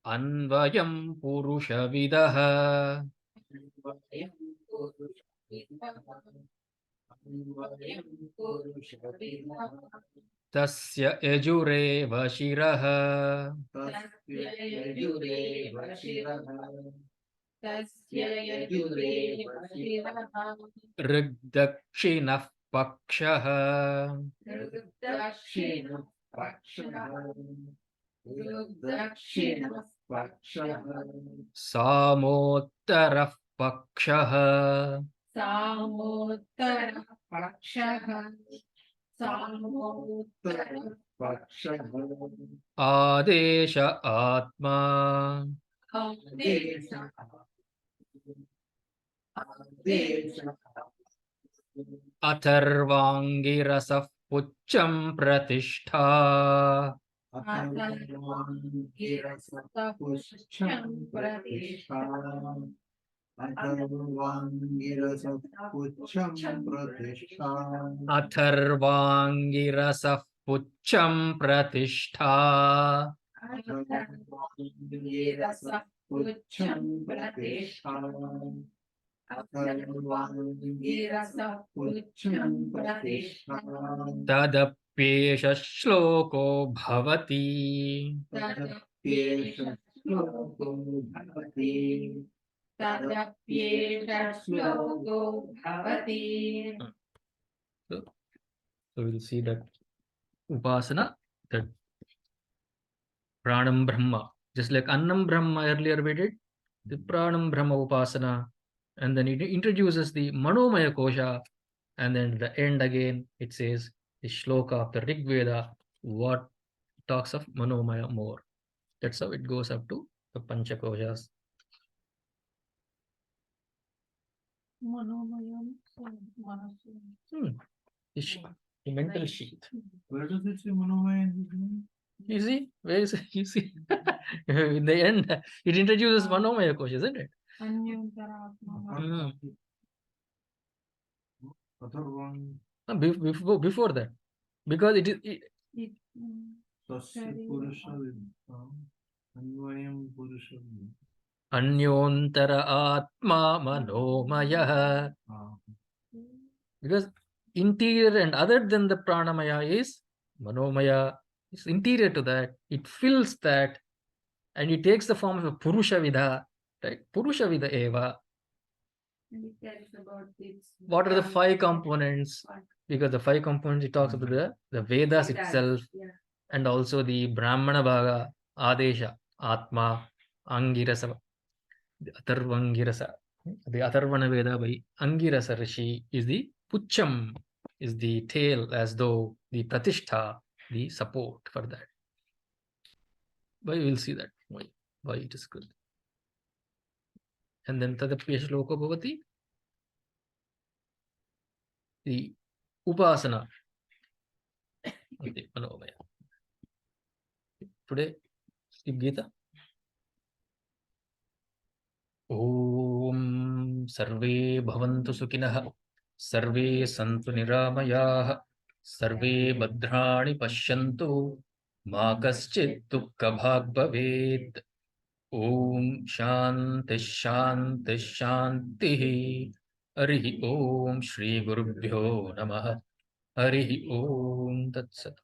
[SPEAKER 1] Anvayam purusha vidaha. Tasya yajureva shiraha. Rigdakshinah pakshaha. Samottarah pakshaha. Adesha atma. Atharvangirasah pucham pratishtha. Atharvangirasah pucham pratishtha. Tadapyesha shloko bhavati. So we'll see that upasana, that pranam brahma, just like annam brahma earlier we did, the pranam brahma upasana, and then it introduces the manomaya kosha, and then at the end again it says the shloka of the Rig Veda, what talks of manomaya more. That's how it goes up to the pancha koshas. The mental sheath.
[SPEAKER 2] Where does it say Manomaya in this name?
[SPEAKER 1] You see, where is it? You see, in the end, it introduces manomaya kosha, isn't it? Before that, because it is
[SPEAKER 2] Tasya Purusha Viddham, Anvayam Purusha Viddham.
[SPEAKER 1] Anyontara Atma Manomaya. Because interior and other than the pranamaya is manomaya, is interior to that, it fills that, and it takes the form of a purusha vidha, right? Purusha vidha eva. What are the 5 components? Because the 5 components, it talks about the Vedas itself, and also the Brahmana Bhaga, Adesha, Atma, Angirasa, the Atharvangirasa. The Atharvana Veda by Angirasa Rishi is the Pucham, is the tail, as though the Pratishtha, the support for that. But we will see that why it is good. And then Tadapya Shloka Bhavati, the Upasana of the Manomaya. Today, skip Gita. Om Sarve Bhavantu Sukhinah, Sarve Santu Niramayah, Sarve Bhadrani Pashyantu, Ma Kaschit Dukkha Bhag Bhavet. Om Shanti Shanti Shanti. Harihi Om Shri Gurubhyo Namaha. Harihi Om Tat Sat.